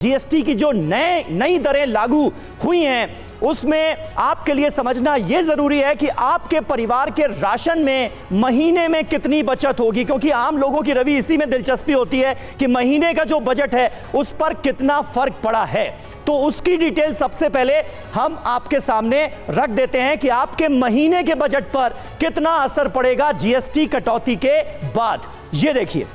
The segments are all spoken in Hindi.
जीएसटी की जो नई दरें लागू हुई हैं उसमें आपके लिए समझना यह जरूरी है कि आपके परिवार के राशन में महीने में कितनी बचत होगी, क्योंकि आम लोगों की रवि इसी में दिलचस्पी होती है कि महीने का जो बजट है उस पर कितना फर्क पड़ा है। तो उसकी डिटेल सबसे पहले हम आपके सामने रख देते हैं कि आपके महीने के बजट पर कितना असर पड़ेगा जीएसटी कटौती के बाद। ये देखिए,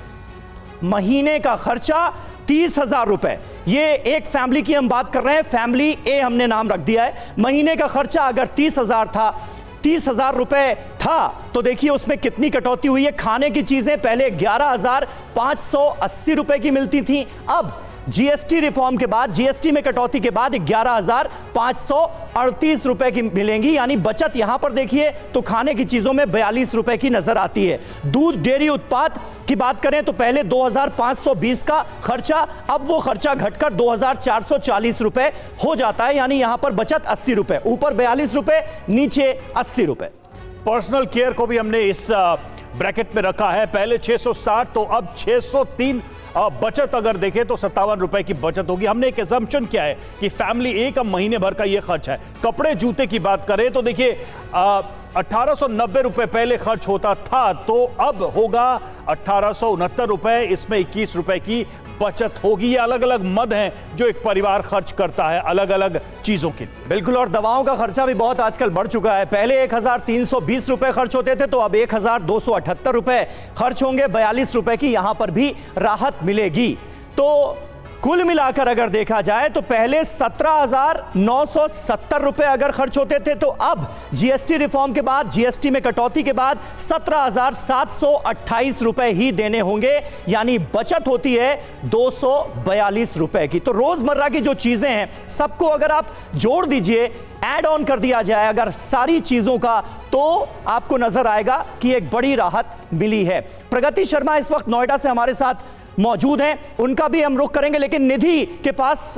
महीने का खर्चा 30,000 रुपए, ये एक फैमिली की हम बात कर रहे हैं, फैमिली ए हमने नाम रख दिया है। महीने का खर्चा अगर 30,000 था, 30,000 रुपए था, तो देखिए उसमें कितनी कटौती हुई है। खाने की चीजें पहले 11,580 रुपए की मिलती थी, अब जीएसटी रिफॉर्म के बाद, जीएसटी में कटौती के बाद 11,538 रुपए की मिलेंगी, यानी बचत यहां पर देखिए तो खाने की चीजों में 42 रुपए की नजर आती है। दूध डेयरी उत्पाद की बात करें तो पहले 2,520 का खर्चा, अब वो खर्चा घटकर 2,440 रुपए हो जाता है, यानी यहां पर बचत 80 रुपए, ऊपर 42 रुपए, नीचे 80 रुपए। पर्सनल केयर को भी हमने इस ब्रैकेट में रखा है, पहले 660 तो अब 603 बचत अगर देखें तो 57 रुपए की बचत होगी। हमने एक असम्पशन किया है कि फैमिली ए का महीने भर का यह खर्च है। कपड़े जूते की बात करें तो देखिए 1890 रुपए पहले खर्च होता था, तो अब होगा 1869 रुपए, इसमें 21 रुपए की बचत होगी। ये अलग अलग मद हैं जो एक परिवार खर्च करता है अलग अलग चीजों के लिए। बिल्कुल, और दवाओं का खर्चा भी बहुत आजकल बढ़ चुका है। पहले 1,320 रुपए खर्च होते थे, तो अब 1,278 रुपए खर्च होंगे, 42 रुपए की यहां पर भी राहत मिलेगी। तो कुल मिलाकर अगर देखा जाए तो पहले 17,970 रुपए अगर खर्च होते थे, तो अब जीएसटी रिफॉर्म के बाद, जीएसटी में कटौती के बाद 17,728 रुपए ही देने होंगे, यानी बचत होती है 242 रुपए की। तो रोजमर्रा की जो चीजें हैं सबको अगर आप जोड़ दीजिए, ऐड ऑन कर दिया जाए अगर सारी चीजों का, तो आपको नजर आएगा कि एक बड़ी राहत मिली है। प्रगति शर्मा इस वक्त नोएडा से हमारे साथ मौजूद हैं, उनका भी हम रुख करेंगे, लेकिन निधि के पास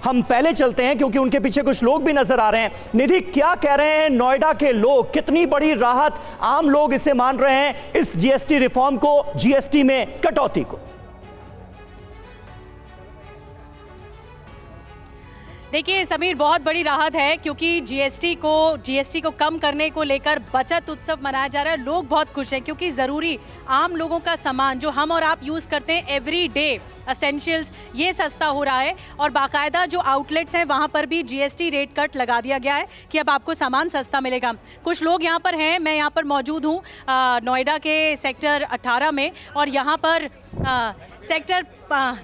हम पहले चलते हैं क्योंकि उनके पीछे कुछ लोग भी नजर आ रहे हैं। निधि, क्या कह रहे हैं नोएडा के लोग, कितनी बड़ी राहत आम लोग इसे मान रहे हैं, इस जीएसटी रिफॉर्म को, जीएसटी में कटौती को? देखिए समीर, बहुत बड़ी राहत है क्योंकि जीएसटी को कम करने को लेकर बचत उत्सव मनाया जा रहा है। लोग बहुत खुश हैं क्योंकि ज़रूरी आम लोगों का सामान जो हम और आप यूज़ करते हैं एवरी डे एसेंशियल्स, ये सस्ता हो रहा है। और बाकायदा जो आउटलेट्स हैं वहाँ पर भी जीएसटी रेट कट लगा दिया गया है कि अब आपको सामान सस्ता मिलेगा। कुछ लोग यहाँ पर हैं, मैं यहाँ पर मौजूद हूँ नोएडा के सेक्टर 18 में, और यहाँ पर सेक्टर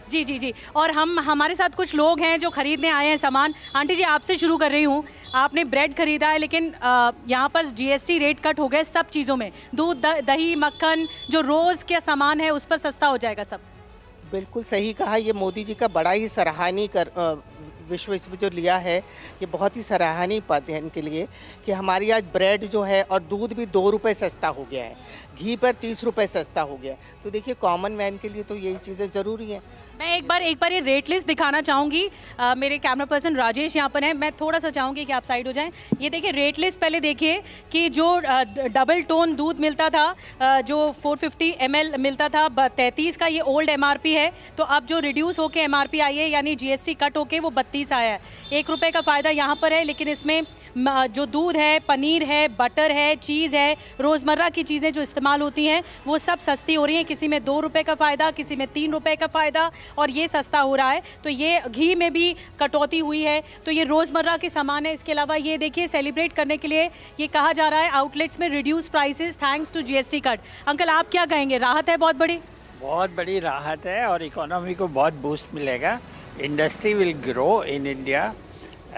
जी, और हमारे साथ कुछ लोग हैं जो खरीदने आए हैं सामान। आंटी जी, आपसे शुरू कर रही हूँ, आपने ब्रेड खरीदा है, लेकिन यहाँ पर जीएसटी रेट कट हो गए सब चीज़ों में, दूध, दही, मक्खन, जो रोज़ का सामान है उस पर सस्ता हो जाएगा सब। बिल्कुल सही कहा, ये मोदी जी का बड़ा ही सराहनीय विश्व इसमें जो लिया है, ये बहुत ही सराहनीय पद है इनके लिए कि हमारी आज ब्रेड जो है और दूध भी 2 रुपये सस्ता हो गया है, घी पर 30 रुपये सस्ता हो गया है। तो देखिए कॉमन मैन के लिए तो यही चीज़ें ज़रूरी हैं। मैं एक बार ये रेट लिस्ट दिखाना चाहूँगी, मेरे कैमरा पर्सन राजेश यहाँ पर हैं, मैं थोड़ा सा चाहूँगी कि आप साइड हो जाएं। ये देखिए रेट लिस्ट पहले देखिए कि जो डबल टोन दूध मिलता था, जो 450 ml मिलता था 33 का, ये ओल्ड एमआरपी है, तो अब जो रिड्यूस होके एमआरपी आई है, यानी जीएसटी कट होके वो 32 आया है। 1 रुपये का फ़ायदा यहाँ पर है, लेकिन इसमें जो दूध है, पनीर है, बटर है, चीज़ है, रोज़मर्रा की चीज़ें जो इस्तेमाल होती हैं वो सब सस्ती हो रही हैं। किसी में 2 रुपये का फ़ायदा, किसी में 3 रुपये का फ़ायदा, और ये सस्ता हो रहा है। तो ये घी में भी कटौती हुई है, तो ये रोज़मर्रा के सामान है। इसके अलावा ये देखिए, सेलिब्रेट करने के लिए ये कहा जा रहा है आउटलेट्स में reduce prices thanks to GST cut. Uncle, आप क्या कहेंगे, राहत है बहुत बड़ी? बहुत बड़ी राहत है और इकोनॉमी को बहुत बूस्ट मिलेगा। Industry will grow in India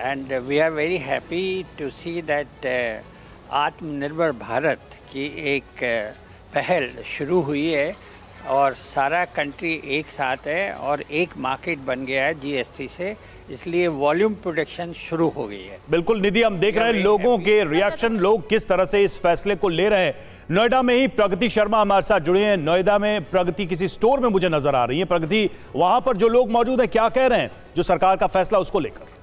and we are very happy to see that आत्मनिर्भर भारत की एक पहल शुरू हुई है और सारा कंट्री एक साथ है और एक मार्केट बन गया है जीएसटी से, इसलिए वॉल्यूम प्रोडक्शन शुरू हो गई है। बिल्कुल निधि, हम देख रहे हैं लोगों के रिएक्शन, लोग किस तरह से इस फैसले को ले रहे हैं। नोएडा में ही प्रगति शर्मा हमारे साथ जुड़े हैं। नोएडा में प्रगति किसी स्टोर में मुझे नजर आ रही है। प्रगति, वहां पर जो लोग मौजूद हैं क्या कह रहे हैं जो सरकार का फैसला उसको लेकर?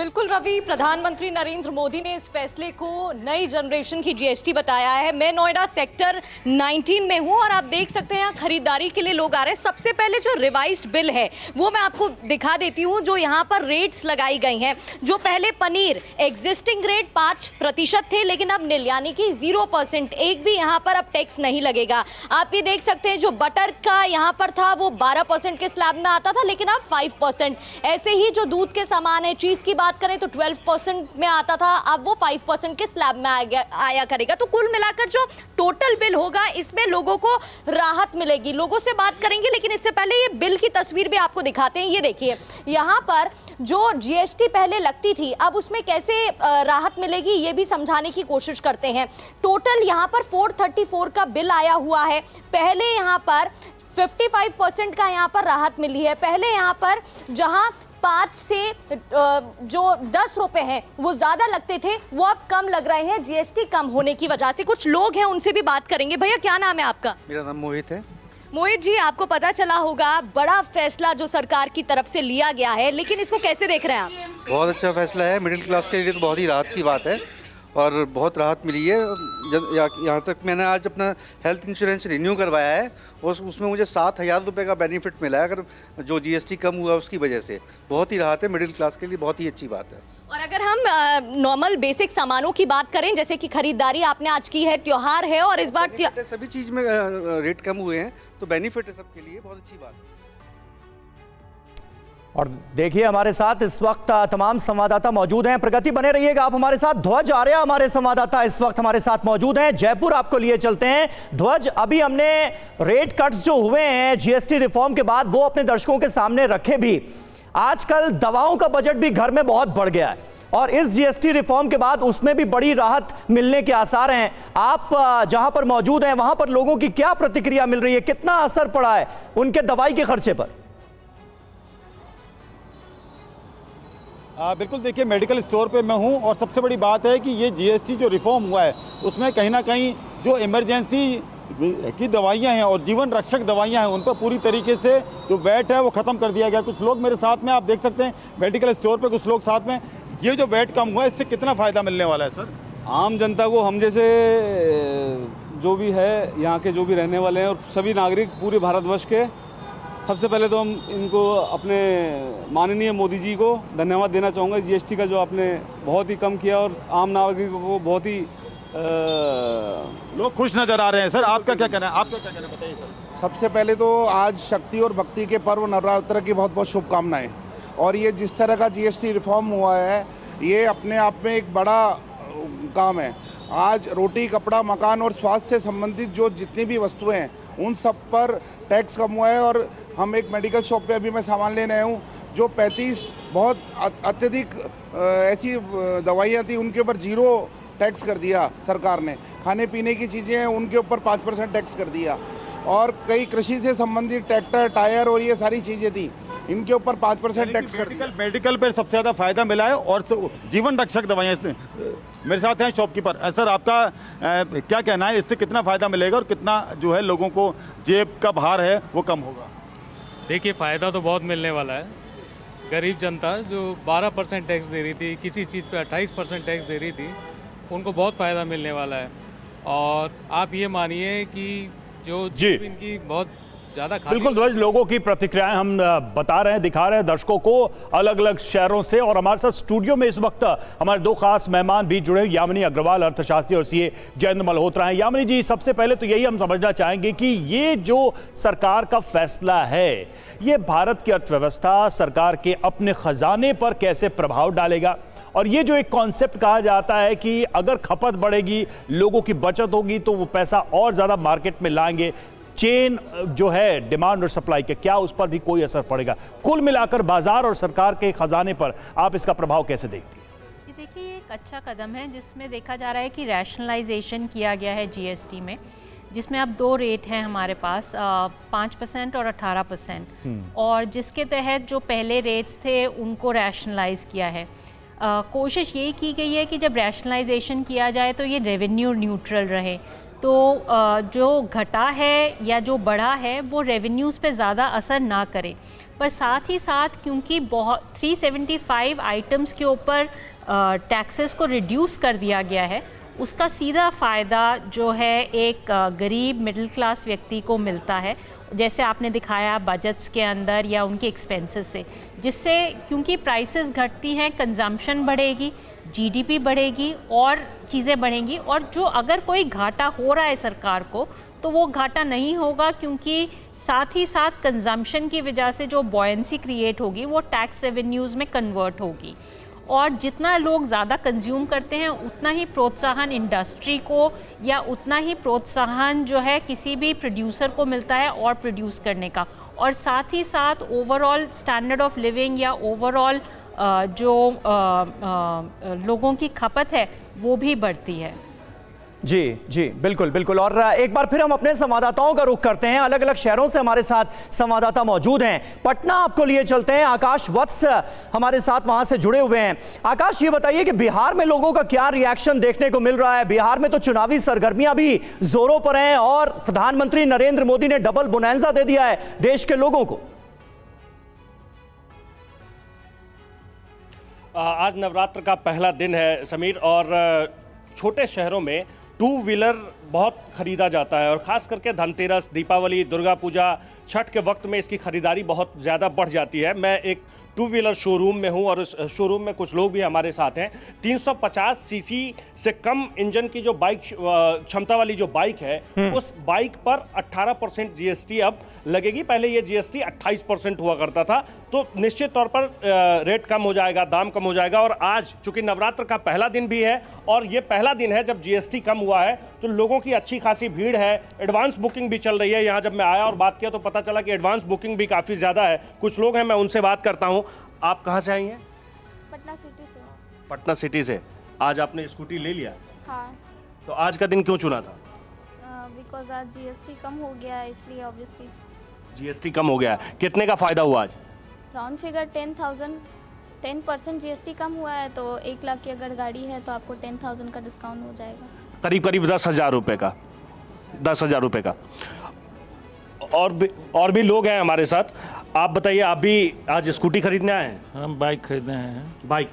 बिल्कुल रवि, प्रधानमंत्री नरेंद्र मोदी ने इस फैसले को नई जनरेशन की जीएसटी बताया है। मैं नोएडा सेक्टर 19 में हूं और आप देख सकते हैं यहाँ खरीदारी के लिए लोग आ रहे हैं। सबसे पहले जो रिवाइज्ड बिल है वो मैं आपको दिखा देती हूँ, जो यहाँ पर रेट्स लगाई गई हैं। जो पहले पनीर एग्जिस्टिंग रेट 5% थे, लेकिन अब नील यानी कि 0%, एक भी यहाँ पर अब टैक्स नहीं लगेगा। आप ये देख सकते हैं जो बटर का यहाँ पर था वो 12% के स्लैब में आता था, लेकिन अब 5%। ऐसे ही जो दूध के सामान है, चीज की बात करें तो 12% में आता था, अब वो 5% के स्लैब में आया करेगा। तो कुल मिलाकर जो टोटल बिल होगा इसमें लोगों को राहत मिलेगी। लोगों से बात करेंगे, लेकिन इससे पहले ये बिल की तस्वीर भी आपको दिखाते हैं। ये देखिए यहाँ पर जो जीएसटी पहले लगती थी, अब उसमें कैसे राहत मिलेगी ये भी समझाने की कोशिश करते हैं। टोटल यहाँ पर 434 का बिल आया हुआ है। पहले यहाँ पर 55% का यहाँ पर राहत मिली है। पहले यहाँ पर जहाँ 5 से जो 10 रुपए हैं वो ज्यादा लगते थे, वो अब कम लग रहे हैं जीएसटी कम होने की वजह से। कुछ लोग हैं उनसे भी बात करेंगे। भैया क्या नाम है आपका? मेरा नाम मोहित है। मोहित जी, आपको पता चला होगा बड़ा फैसला जो सरकार की तरफ से लिया गया है, लेकिन इसको कैसे देख रहे हैं आप? बहुत अच्छा फैसला है, मिडिल क्लास के लिए तो बहुत ही राहत की बात है और बहुत राहत मिली है। यहाँ तक मैंने आज अपना हेल्थ इंश्योरेंस रिन्यू करवाया है और उसमें मुझे 7,000 रुपये का बेनिफिट मिला है, अगर जो जीएसटी कम हुआ उसकी वजह से। बहुत ही राहत है, मिडिल क्लास के लिए बहुत ही अच्छी बात है। और अगर हम नॉर्मल बेसिक सामानों की बात करें, जैसे कि खरीदारी आपने आज की है, त्योहार है और इस बार सभी चीज़ में रेट कम हुए हैं, तो बेनिफिट है सबके लिए, बहुत अच्छी बात है। और देखिए हमारे साथ इस वक्त तमाम संवाददाता मौजूद हैं। प्रगति बने रहिएगा आप हमारे साथ। ध्वज आर्य हमारे संवाददाता इस वक्त हमारे साथ मौजूद हैं। जयपुर आपको लिए चलते हैं। ध्वज, अभी हमने रेट कट्स जो हुए हैं जीएसटी रिफॉर्म के बाद वो अपने दर्शकों के सामने रखे भी। आजकल दवाओं का बजट भी घर में बहुत बढ़ गया है और इस जीएसटी रिफॉर्म के बाद उसमें भी बड़ी राहत मिलने के आसार हैं। आप जहां पर मौजूद हैं वहां पर लोगों की क्या प्रतिक्रिया मिल रही है? कितना असर पड़ा है उनके दवाई के खर्चे पर? बिल्कुल, देखिए मेडिकल स्टोर पे मैं हूं और सबसे बड़ी बात है कि ये जीएसटी जो रिफॉर्म हुआ है उसमें कहीं ना कहीं जो इमरजेंसी की दवाइयां हैं और जीवन रक्षक दवाइयां हैं उन पर पूरी तरीके से जो वैट है वो ख़त्म कर दिया गया। कुछ लोग मेरे साथ में, आप देख सकते हैं मेडिकल स्टोर पे कुछ लोग साथ में। ये जो वैट कम हुआ है इससे कितना फ़ायदा मिलने वाला है सर? आम जनता को, हम जैसे जो भी है यहाँ के जो भी रहने वाले हैं और सभी नागरिक पूरे भारतवर्ष के, सबसे पहले तो हम इनको अपने माननीय मोदी जी को धन्यवाद देना चाहूँगा। जीएसटी का जो आपने बहुत ही कम किया और आम नागरिकों को बहुत ही लोग खुश नज़र आ रहे हैं। सर आपका क्या कहना है? आपका क्या कहना है बताइए सर। सबसे पहले तो आज शक्ति और भक्ति के पर्व नवरात्र की बहुत बहुत शुभकामनाएं। और ये जिस तरह का जीएसटी रिफॉर्म हुआ है ये अपने आप में एक बड़ा काम है। आज रोटी, कपड़ा, मकान और स्वास्थ्य से संबंधित जो जितनी भी वस्तुएं हैं उन सब पर टैक्स कम हुआ है। और हम एक मेडिकल शॉप पे अभी मैं सामान लेने आया हूँ, जो 35 बहुत अत्यधिक ऐसी दवाइयाँ थी उनके ऊपर 0 टैक्स कर दिया सरकार ने। खाने पीने की चीज़ें हैं उनके ऊपर 5% टैक्स कर दिया। और कई कृषि से संबंधित ट्रैक्टर, टायर और ये सारी चीज़ें थी, इनके ऊपर 5% टैक्स कर दिया। मेडिकल पे सबसे ज़्यादा फायदा मिला है और जीवन रक्षक दवाइयाँ से। मेरे साथ हैं शॉपकीपर। सर आपका क्या कहना है, इससे कितना फ़ायदा मिलेगा और कितना जो है लोगों को जेब का भार है वो कम होगा? देखिए फ़ायदा तो बहुत मिलने वाला है। गरीब जनता जो 12% टैक्स दे रही थी, किसी चीज़ पे 28% टैक्स दे रही थी, उनको बहुत फ़ायदा मिलने वाला है। और आप ये मानिए कि जो इनकी बहुत ज़्यादा बिल्कुल ध्वज, लोगों की प्रतिक्रियाएं हम बता रहे हैं, दिखा रहे हैं दर्शकों को अलग अलग शहरों से। और हमारे साथ स्टूडियो में इस वक्त हमारे 2 खास मेहमान भी जुड़े हुए, यामिनी अग्रवाल अर्थशास्त्री और सीए जयेंद्र मल्होत्रा हैं। यामिनी जी, सबसे पहले तो यही हम समझना चाहेंगे कि ये जो सरकार का फैसला है ये भारत की अर्थव्यवस्था, सरकार के अपने खजाने पर कैसे प्रभाव डालेगा? और ये जो एक कॉन्सेप्ट कहा जाता है कि अगर खपत बढ़ेगी, लोगों की बचत होगी तो वो पैसा और ज़्यादा मार्केट में लाएंगे, चेन जो है डिमांड और सप्लाई के, क्या उस पर भी कोई असर पड़ेगा? कुल मिलाकर बाजार और सरकार के खजाने पर आप इसका प्रभाव कैसे देखती हैं? देखिए, ये एक अच्छा कदम है जिसमें देखा जा रहा है कि रैशनलाइजेशन किया गया है जीएसटी में, जिसमें अब 2 रेट हैं हमारे पास, 5% और 18%, और जिसके तहत जो पहले रेट्स थे उनको रैशनलाइज किया है। कोशिश यही की गई है कि जब रैशनलाइजेशन किया जाए तो ये रेवेन्यू न्यूट्रल रहे। तो जो घटा है या जो बढ़ा है वो रेवेन्यूज़ पे ज़्यादा असर ना करे। पर साथ ही साथ क्योंकि बहुत 375 आइटम्स के ऊपर टैक्सेस को रिड्यूस कर दिया गया है, उसका सीधा फ़ायदा जो है एक गरीब मिडिल क्लास व्यक्ति को मिलता है, जैसे आपने दिखाया बजट्स के अंदर या उनके एक्सपेंसेस से, जिससे क्योंकि प्राइसेस घटती हैं कंजम्पशन बढ़ेगी, जीडीपी बढ़ेगी और चीज़ें बढ़ेंगी। और जो अगर कोई घाटा हो रहा है सरकार को तो वो घाटा नहीं होगा, क्योंकि साथ ही साथ कंजम्पशन की वजह से जो बॉयंसी क्रिएट होगी वो टैक्स रेवेन्यूज़ में कन्वर्ट होगी। और जितना लोग ज़्यादा कंज्यूम करते हैं उतना ही प्रोत्साहन इंडस्ट्री को या उतना ही प्रोत्साहन जो है किसी भी प्रोड्यूसर को मिलता है और प्रोड्यूस करने का। और साथ ही साथ ओवरऑल स्टैंडर्ड ऑफ लिविंग या ओवरऑल जो लोगों की खपत है वो भी बढ़ती है। जी जी बिल्कुल बिल्कुल। और एक बार फिर हम अपने संवाददाताओं का रुख करते हैं। अलग अलग शहरों से हमारे साथ संवाददाता मौजूद हैं। पटना आपको लिए चलते हैं, आकाश वत्स हमारे साथ वहां से जुड़े हुए हैं। आकाश, ये बताइए कि बिहार में लोगों का क्या रिएक्शन देखने को मिल रहा है? बिहार में तो चुनावी सरगर्मियां भी जोरों पर हैं और प्रधानमंत्री नरेंद्र मोदी ने डबल बोनैंजा दे दिया है देश के लोगों को। आज नवरात्र का पहला दिन है समीर, और छोटे शहरों में टू व्हीलर बहुत खरीदा जाता है और ख़ास करके धनतेरस, दीपावली, दुर्गा पूजा, छठ के वक्त में इसकी खरीदारी बहुत ज़्यादा बढ़ जाती है। मैं एक टू व्हीलर शोरूम में हूं और इस शोरूम में कुछ लोग भी हमारे साथ हैं। 350 सीसी से कम इंजन की जो बाइक क्षमता वाली जो बाइक है उस बाइक पर 18% जीएसटी अब लगेगी। पहले ये जीएसटी 28% हुआ करता था, तो निश्चित तौर पर रेट कम हो जाएगा, दाम कम हो जाएगा। और आज चूंकि नवरात्र का पहला दिन भी है और ये पहला दिन है जब जीएसटी कम हुआ है, तो लोगों की अच्छी खासी भीड़ है। एडवांस बुकिंग भी चल रही है। यहाँ जब मैं आया और बात किया तो पता चला कि एडवांस बुकिंग भी काफ़ी ज़्यादा है। कुछ लोग हैं, मैं उनसे बात करता हूँ। आप कहाँ से आई हैं? पटना सिटी से। पटना सिटी से। आज आपने स्कूटी ले लिया? हाँ। तो आज का दिन क्यों चुना था? बिकॉज आज जीएसटी कम हो गया है, इसलिए ऑब्वियसली। जीएसटी कम हो गया है, कितने का फायदा हुआ आज? राउंड फिगर 10% जीएसटी कम हुआ है, तो 1 लाख की अगर गाड़ी है तो आपको 10,000 का डिस्काउंट हो जाएगा। करीब करीब 10,000 रुपये का, 10,000 रुपये का। और भी लोग हैं हमारे साथ। आप बताइए, आप भी आज स्कूटी खरीदने आए हैं? हम बाइक खरीदने आए हैं। बाइक?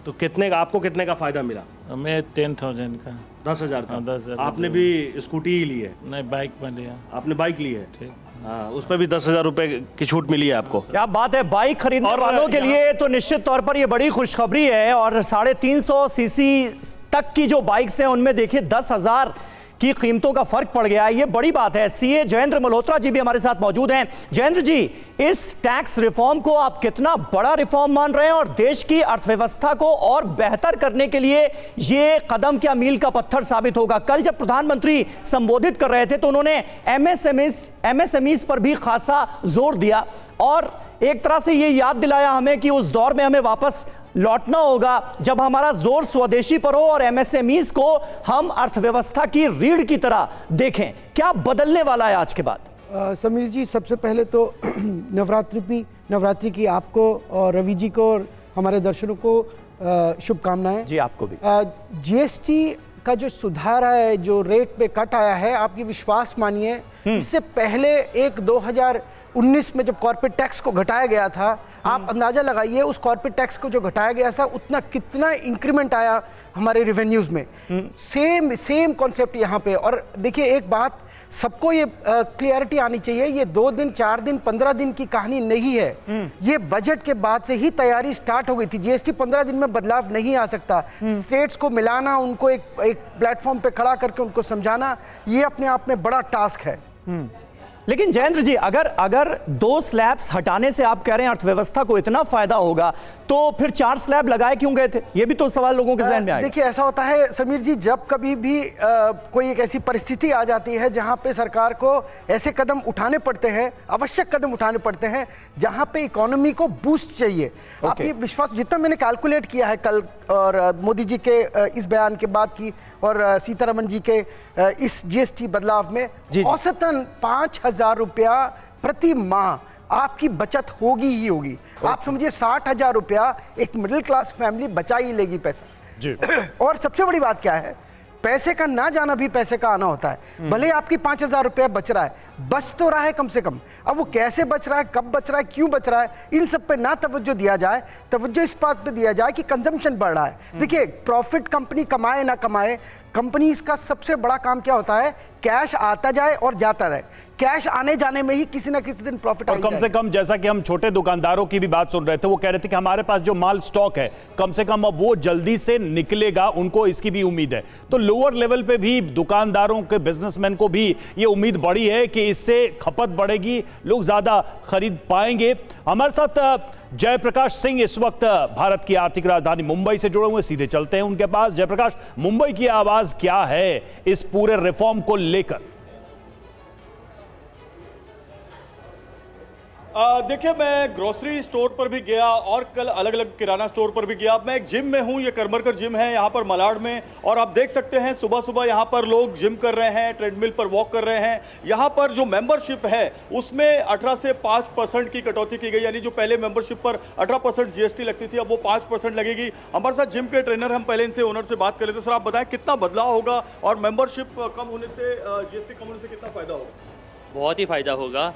तो कितने का, आपको कितने का फायदा मिला? हमें 10,000 का। 10,000 का? 10,000। आपने भी स्कूटी ही ली है? नहीं, बाइक में लिया। आपने बाइक ली है? ठीक। हाँ, उस पर भी 10,000 रुपये की छूट मिली है आपको। क्या बात है। बाइक खरीदने वालों के लिए तो निश्चित तौर पर यह बड़ी खुशखबरी है। और 350 सीसी तक की जो बाइक्स हैं उनमें देखिए 10,000 की कीमतों का फर्क पड़ गया है। ये बड़ी बात है। सीए जयेंद्र मल्होत्रा जी भी हमारे साथ मौजूद हैं। जयेंद्र जी, इस टैक्स रिफॉर्म को आप कितना बड़ा रिफॉर्म मान रहे हैं और देश की अर्थव्यवस्था को और बेहतर करने के लिए ये कदम क्या मील का पत्थर साबित होगा? कल जब प्रधानमंत्री संबोधित कर रहे थे तो उन्होंने एमएसएमईज पर भी खासा जोर दिया और एक तरह से ये याद दिलाया हमें कि उस दौर में हमें वापस लौटना होगा जब हमारा जोर स्वदेशी पर हो और एमएसएमईज को हम अर्थव्यवस्था की रीढ़ की तरह देखें। क्या बदलने वाला है आज के बाद? समीर जी, सबसे पहले तो नवरात्रि की आपको और रवि जी को और हमारे दर्शकों को शुभकामनाएं। जी, आपको भी। जीएसटी का जो सुधार है, जो रेट पे कट आया है, आपकी विश्वास मानिए इससे पहले 2019 में जब कॉर्पोरेट टैक्स को घटाया गया था, आप अंदाजा लगाइए उस कॉर्पोरेट टैक्स को जो घटाया गया था उतना कितना इंक्रीमेंट आया हमारे रेवेन्यूज में। सेम कॉन्सेप्ट यहाँ पे। और देखिए, एक बात सबको ये क्लियरिटी आनी चाहिए, ये 2 दिन 4 दिन 15 दिन की कहानी नहीं है। ये बजट के बाद से ही तैयारी स्टार्ट हो गई थी। जीएसटी 15 दिन में बदलाव नहीं आ सकता। स्टेट्स को मिलाना, उनको एक प्लेटफॉर्म पे खड़ा करके उनको समझाना, ये अपने आप में बड़ा टास्क है। लेकिन जयेंद्र जी, अगर 2 स्लैब्स हटाने से आप कह रहे हैं अर्थव्यवस्था को इतना फायदा होगा, तो फिर 4 स्लैब लगाए क्यों गए थे? ये भी तो सवाल लोगों के जहन में आया। देखिए, ऐसा होता है समीर जी, जब कभी भी कोई एक ऐसी परिस्थिति आ जाती है जहां पे सरकार को ऐसे कदम उठाने पड़ते हैं, आवश्यक कदम उठाने पड़ते हैं, जहां पे इकोनॉमी को बूस्ट चाहिए। आप ये विश्वास, जितना मैंने कैलकुलेट किया है कल और मोदी जी के इस बयान के बाद की और सीतारमण जी के इस जीएसटी बदलाव में औसतन 5,000 रुपया प्रति माह आपकी बचत होगी ही होगी। आप समझिए 60,000 रुपया एक मिडिल क्लास फैमिली बचा ही लेगी पैसा जी। और सबसे बड़ी बात क्या है, पैसे का ना जाना भी पैसे का आना होता है। भले आपकी 5,000 रुपया बच रहा है, बच तो रहा है कम से कम। अब वो कैसे बच रहा है, कब बच रहा है, क्यों बच रहा है, इन सब पे ना तवज्जो दिया जाए, तवज्जो इस बात पे दिया जाए कि कंजम्पशन बढ़ रहा है। देखिए, प्रॉफिट कंपनी कमाए ना कमाए, कंपनीज का सबसे बड़ा काम क्या होता है, कैश आता जाए और जाता रहे। कैश आने जाने में ही किसी ना किसी दिन प्रॉफिट और कम से कम, जैसा कि हम छोटे दुकानदारों की भी बात सुन रहे थे, वो कह रहे थे कि हमारे पास जो माल स्टॉक है कम से कम अब वो जल्दी से निकलेगा, उनको इसकी भी उम्मीद है। तो लोअर लेवल पे भी दुकानदारों के, बिजनेसमैन को भी ये उम्मीद बढ़ी है कि इससे खपत बढ़ेगी, लोग ज्यादा खरीद पाएंगे। हमारे साथ जयप्रकाश सिंह इस वक्त भारत की आर्थिक राजधानी मुंबई से जुड़े हुए, सीधे चलते हैं उनके पास। जयप्रकाश, मुंबई की आवाज क्या है इस पूरे रिफॉर्म को लेकर? देखिए, मैं ग्रोसरी स्टोर पर भी गया और कल अलग अलग किराना स्टोर पर भी गया। मैं एक जिम में हूँ, ये करमरकर जिम है यहाँ पर मलाड में, और आप देख सकते हैं सुबह सुबह यहाँ पर लोग जिम कर रहे हैं, ट्रेडमिल पर वॉक कर रहे हैं। यहाँ पर जो मेंबरशिप है उसमें 18 से 5% की कटौती की गई, यानी जो पहले मेंबरशिप पर 18% जीएसटी लगती थी, अब वो 5% लगेगी। हमारे साथ जिम के ट्रेनर, हम पहले इनसे ओनर से बात कर लेते। सर, आप बताएं कितना बदलाव होगा और मेंबरशिप कम होने से, जीएसटी कम होने से कितना फायदा होगा? बहुत ही फायदा होगा,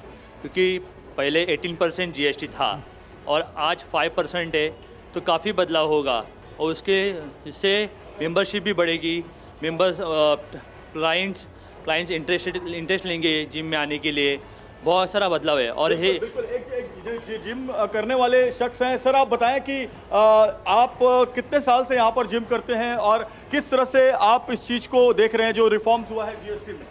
क्योंकि पहले 18% जीएसटी था और आज 5% है, तो काफ़ी बदलाव होगा। और इससे मेंबरशिप भी बढ़ेगी, मेंबर्स क्लाइंट्स इंटरेस्ट लेंगे जिम में आने के लिए। बहुत सारा बदलाव है। और ये बिल्कुल एक जिम करने वाले शख्स हैं। सर, आप बताएं कि आप कितने साल से यहाँ पर जिम करते हैं और किस तरह से आप इस चीज़ को देख रहे हैं जो रिफॉर्म्स हुआ है जीएसटी में?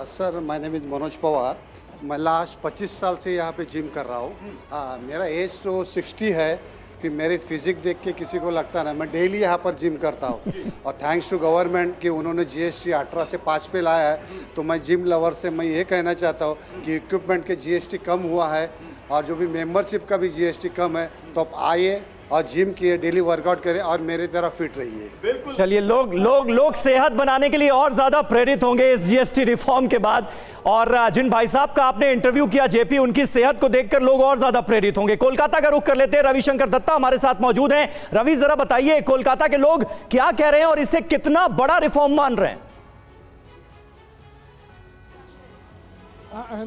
Sir, my name is Manoj Pawar. मैं लास्ट 25 साल से यहाँ पे जिम कर रहा हूँ। मेरा एज तो 60 है कि मेरी फिजिक देख के किसी को लगता ना, मैं डेली यहाँ पर जिम करता हूँ। और थैंक्स टू गवर्नमेंट कि उन्होंने जीएसटी 18 से 5 पे लाया है, तो मैं जिम लवर से मैं ये कहना चाहता हूँ कि इक्विपमेंट के जीएसटी कम हुआ है और जो भी मेंबरशिप का भी जीएसटी कम है, तो आप आइए और जिम किए, डेली वर्कआउट करें और मेरी तरह फिट रहिए। चलिए, लोग सेहत बनाने के लिए और ज्यादा प्रेरित होंगे इस जीएसटी रिफॉर्म के बाद। और जिन भाई साहब का आपने इंटरव्यू किया जेपी, उनकी सेहत को देखकर लोग और ज्यादा प्रेरित होंगे। कोलकाता का रुख कर लेते हैं, रविशंकर दत्ता हमारे साथ मौजूद हैं। रवि, जरा बताइए कोलकाता के लोग क्या कह रहे हैं और इसे कितना बड़ा रिफॉर्म मान रहे हैं?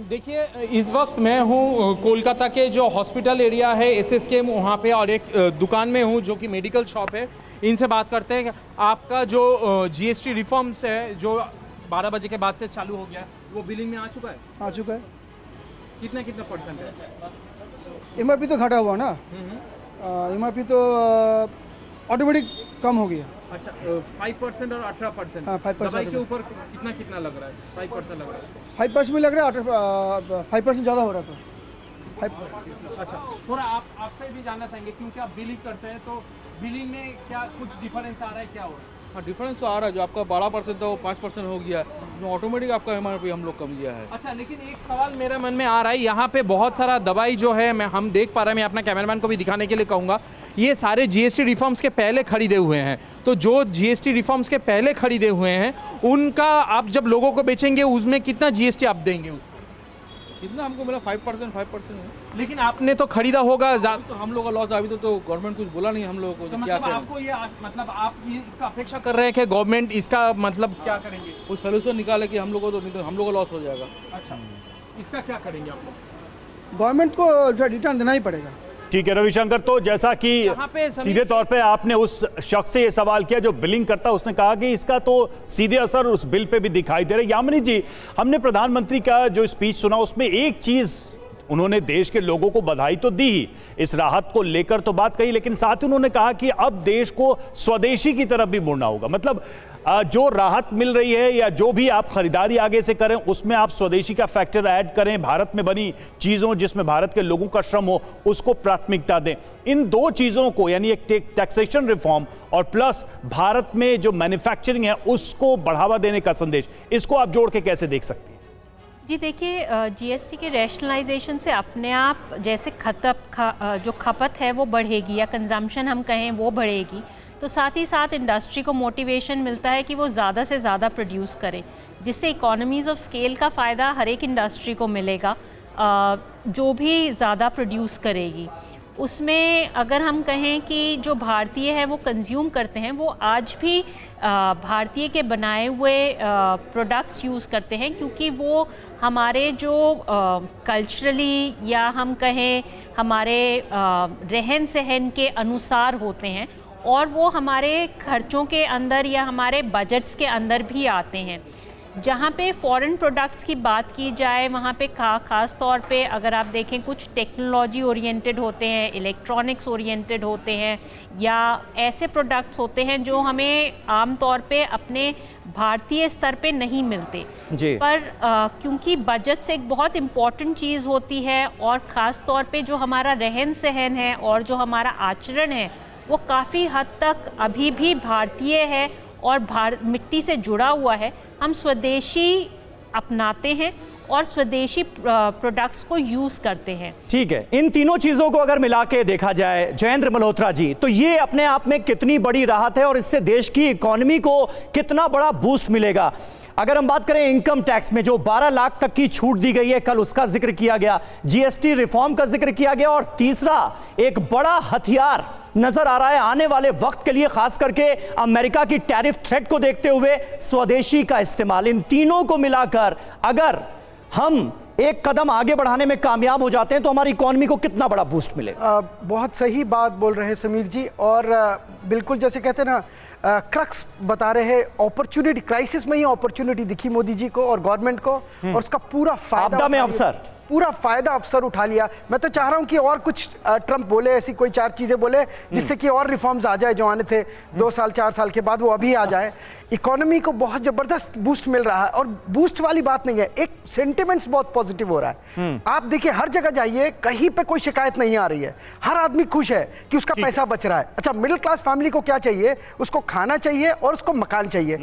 देखिए, इस वक्त मैं हूँ कोलकाता के जो हॉस्पिटल एरिया है एसएसके, वहाँ पे, और एक दुकान में हूँ जो कि मेडिकल शॉप है। इनसे बात करते हैं कि आपका जो जीएसटी रिफॉर्म्स है जो 12 बजे के बाद से चालू हो गया, वो बिलिंग में आ चुका है? आ चुका है। कितना परसेंट है? एमआरपी तो घटा हुआ ना, एमआरपी तो ऑटोमेटिक कम हो गया। अच्छा, 5% और 18%। हाँ, 5% दवाई के ऊपर कितना लग रहा है? 5% लग रहा है। 5% में लग रहा है, 5% ज़्यादा हो रहा था। अच्छा, थोड़ा आपसे भी जानना चाहेंगे, क्योंकि आप बिलिंग करते हैं, तो बिलिंग में क्या कुछ डिफरेंस आ रहा है, क्या हो रहा है? हाँ, डिफरेंस तो आ रहा है। जो आपका 12% था वो 5% हो गया है, जो ऑटोमेटिक आपका एमआरपी हम लोग कम किया है। अच्छा, लेकिन एक सवाल मेरे मन में आ रहा है, यहाँ पे बहुत सारा दवाई जो है, हम देख पा रहे हैं, मैं अपना कैमरामैन को भी दिखाने के लिए कहूँगा, ये सारे जीएसटी रिफॉर्म्स के पहले खरीदे हुए हैं। तो जो जीएसटी रिफॉर्म्स के पहले खरीदे हुए हैं, उनका आप जब लोगों को बेचेंगे उसमें कितना जीएसटी आप देंगे? कितना हमको मिला? 5% है। लेकिन आपने तो खरीदा होगा। तो हम लोग का लॉस अभी तो गवर्नमेंट कुछ बोला नहीं हम लोगों को। तो मतलब आपको ये, मतलब आप ये इसका अपेक्षा कर रहे हैं कि गवर्नमेंट इसका मतलब क्या करेंगे? कोई सोल्यूशन निकाले कि हम लोगों को, तो हम लोग का लॉस हो जाएगा। अच्छा, इसका क्या करेंगे आप लोग? गवर्नमेंट को रिटर्न देना ही पड़ेगा। ठीक है रविशंकर, तो जैसा कि सीधे तौर पे आपने उस शख्स से ये सवाल किया जो बिलिंग करता है, उसने कहा कि इसका तो सीधे असर उस बिल पे भी दिखाई दे रहा है। यामिनी जी, हमने प्रधानमंत्री का जो स्पीच सुना, उसमें एक चीज उन्होंने देश के लोगों को बधाई तो दी, इस राहत को लेकर तो बात कही, लेकिन साथ ही उन्होंने कहा कि अब देश को स्वदेशी की तरफ भी मुड़ना होगा। मतलब जो राहत मिल रही है या जो भी आप खरीदारी आगे से करें, उसमें आप स्वदेशी का फैक्टर ऐड करें, भारत में बनी चीजों जिसमें भारत के लोगों का श्रम हो, उसको प्राथमिकता दें। इन दो चीजों को, यानी एक टैक्सेशन रिफॉर्म और प्लस भारत में जो मैन्युफैक्चरिंग है उसको बढ़ावा देने का संदेश, इसको आप जोड़ के कैसे देख सकते हैं? जी देखिए, जीएसटी के रैशनलाइजेशन से अपने आप जैसे जो खपत है वो बढ़ेगी, या कंजम्पशन हम कहें वो बढ़ेगी, तो साथ ही साथ इंडस्ट्री को मोटिवेशन मिलता है कि वो ज़्यादा से ज़्यादा प्रोड्यूस करे, जिससे इकोनॉमीज़ ऑफ स्केल का फ़ायदा हर एक इंडस्ट्री को मिलेगा जो भी ज़्यादा प्रोड्यूस करेगी। उसमें अगर हम कहें कि जो भारतीय है वो कंज्यूम करते हैं, वो आज भी भारतीय के बनाए हुए प्रोडक्ट्स यूज़ करते हैं, क्योंकि वो हमारे जो कल्चरली या हम कहें हमारे रहन सहन के अनुसार होते हैं, और वो हमारे खर्चों के अंदर या हमारे बजट्स के अंदर भी आते हैं। जहाँ पे फॉरेन प्रोडक्ट्स की बात की जाए, वहाँ पे ख़ास तौर पे अगर आप देखें कुछ टेक्नोलॉजी ओरिएंटेड होते हैं, इलेक्ट्रॉनिक्स ओरिएंटेड होते हैं, या ऐसे प्रोडक्ट्स होते हैं जो हमें आम तौर पे अपने भारतीय स्तर पे नहीं मिलते जी। पर क्योंकि बजट्स एक बहुत इम्पॉर्टेंट चीज़ होती है, और ख़ास तौर पे जो हमारा रहन सहन है और जो हमारा आचरण है वो काफ़ी हद तक अभी भी भारतीय है और मिट्टी से जुड़ा हुआ है। हम स्वदेशी अपनाते हैं और स्वदेशी प्रोडक्ट्स को यूज़ करते हैं। ठीक है, इन तीनों चीज़ों को अगर मिला के देखा जाए जयेंद्र मल्होत्रा जी, तो ये अपने आप में कितनी बड़ी राहत है और इससे देश की इकोनॉमी को कितना बड़ा बूस्ट मिलेगा। अगर हम बात करें इनकम टैक्स में जो 12 लाख तक की छूट दी गई है, कल उसका जिक्र किया गया, जीएसटी रिफॉर्म का जिक्र किया गया, और तीसरा एक बड़ा हथियार नजर आ रहा है आने वाले वक्त के लिए, खास करके अमेरिका की टैरिफ थ्रेट को देखते हुए स्वदेशी का इस्तेमाल। इन तीनों को मिलाकर अगर हम एक कदम आगे बढ़ाने में कामयाब हो जाते हैं तो हमारी इकोनॉमी को कितना बड़ा बूस्ट मिलेगा। बहुत सही बात बोल रहे हैं समीर जी, और बिल्कुल जैसे कहते हैं ना, क्रक्स बता रहे हैं, अपॉर्चुनिटी क्राइसिस में ही अपॉर्चुनिटी दिखी मोदी जी को और गवर्नमेंट को, और उसका पूरा फायदा में अवसर, पूरा फायदा अवसर उठा लिया। मैं तो चाह रहा हूं कि और कुछ ट्रंप बोले, ऐसी कोई 4 चीजें बोले जिससे कि और रिफॉर्म्स आ जाए, जो आने थे 2 साल 4 साल के बाद, वो अभी आ जाए। इकोनॉमी को बहुत जबरदस्त बूस्ट मिल रहा है, और बूस्ट वाली बात नहीं है, एक सेंटिमेंट्स बहुत पॉजिटिव हो रहा है। आप देखिए हर जगह जाइए, कहीं पे कोई शिकायत नहीं आ रही है, हर आदमी खुश है कि उसका पैसा बच रहा है। अच्छा, मिडिल क्लास फैमिली को क्या चाहिए? उसको खाना चाहिए और उसको मकान चाहिए,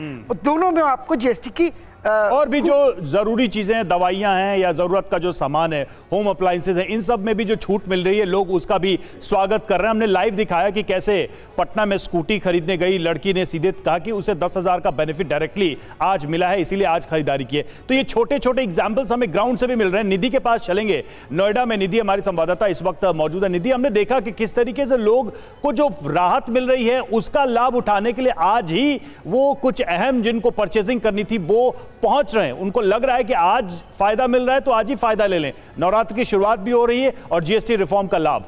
दोनों में आपको जीएसटी की और भी जो जरूरी चीजें हैं, दवाइयां हैं या जरूरत का जो सामान है, होम अप्लायंसेज है, इन सब में भी जो छूट मिल रही है, लोग उसका भी स्वागत कर रहे हैं। हमने लाइव दिखाया कि कैसे पटना में स्कूटी खरीदने गई लड़की ने सीधे कहा कि उसे 10,000 का बेनिफिट डायरेक्टली आज मिला है, इसीलिए आज खरीदारी की है। तो ये छोटे छोटे एग्जाम्पल्स हमें ग्राउंड से भी मिल रहे हैं। निधि के पास चलेंगे, नोएडा में निधि हमारी संवाददाता इस वक्त मौजूद है। निधि, हमने देखा कि किस तरीके से लोग को जो राहत मिल रही है उसका लाभ उठाने के लिए आज ही वो कुछ अहम जिनको परचेजिंग करनी थी वो पहुंच रहे हैं। उनको लग रहा है कि आज फायदा मिल रहा है तो आज ही फायदा ले लें। नवरात्र की शुरुआत भी हो रही है और जीएसटी रिफॉर्म का लाभ।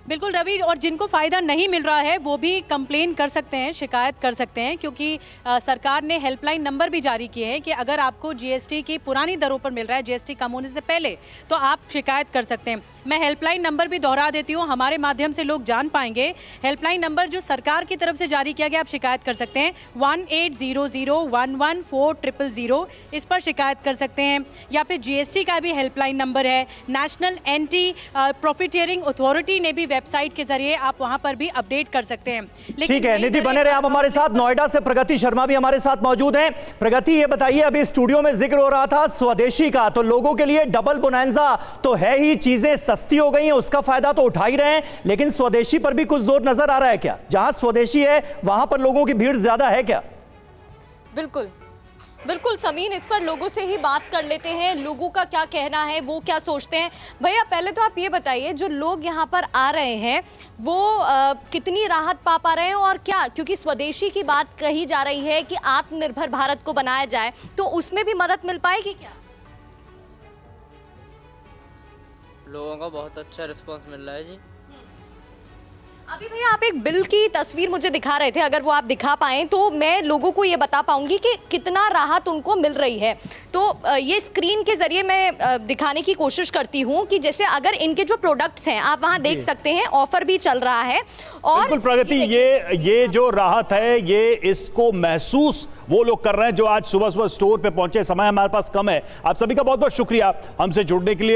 बिल्कुल रवि, और जिनको फ़ायदा नहीं मिल रहा है वो भी कंप्लेन कर सकते हैं, शिकायत कर सकते हैं, क्योंकि सरकार ने हेल्पलाइन नंबर भी जारी किए हैं कि अगर आपको जीएसटी की पुरानी दरों पर मिल रहा है, जीएसटी कम होने से पहले, तो आप शिकायत कर सकते हैं। मैं हेल्पलाइन नंबर भी दोहरा देती हूँ, हमारे माध्यम से लोग जान पाएंगे। हेल्पलाइन नंबर जो सरकार की तरफ से जारी किया गया, आप शिकायत कर सकते हैं 1800114000, इस पर शिकायत कर सकते हैं। या फिर जीएसटी का भी हेल्पलाइन नंबर है, नेशनल एंटी प्रॉफिटियरिंग अथॉरिटी ने भी वेबसाइट के जरिए आप वहां पर भी अपडेट कर सकते हैं। ठीक है निधि, बने रहे आप हमारे साथ। नोएडा से प्रगति शर्मा भी हमारे साथ मौजूद हैं। प्रगति, ये बताइए, अभी स्टूडियो में जिक्र हो रहा था स्वदेशी का, तो लोगों के लिए डबल बोनांजा तो है ही, चीजें सस्ती हो गई हैं, उसका फायदा तो उठा ही रहे हैं, लेकिन स्वदेशी पर भी कुछ जोर नजर आ रहा है क्या? जहां स्वदेशी है वहां पर लोगों की भीड़ ज्यादा है क्या? बिल्कुल बिल्कुल समीन, इस पर लोगों से ही बात कर लेते हैं, लोगों का क्या कहना है, वो क्या सोचते हैं। भैया पहले तो आप ये बताइए, जो लोग यहाँ पर आ रहे हैं वो कितनी राहत पा रहे हैं, और क्या, क्योंकि स्वदेशी की बात कही जा रही है कि आत्मनिर्भर भारत को बनाया जाए, तो उसमें भी मदद मिल पाएगी क्या? लोगों का बहुत अच्छा रिस्पांस मिल रहा है जी। अभी भैया आप एक बिल की तस्वीर मुझे दिखा रहे थे, अगर वो आप दिखा पाएं तो मैं लोगों को ये बता पाऊंगी कि कितना राहत उनको मिल रही है। तो ये स्क्रीन के जरिए मैं दिखाने की कोशिश करती हूँ कि जैसे अगर इनके जो प्रोडक्ट्स हैं आप वहाँ देख सकते हैं, ऑफर भी चल रहा है। और बिल्कुल प्रगति, ये जो राहत है ये इसको महसूस वो लोग कर रहे हैं जो आज सुबह सुबह स्टोर पे पहुंचे। समय हमारे पास कम है, आप सभी का बहुत बहुत शुक्रिया हमसे जुड़ने के लिए।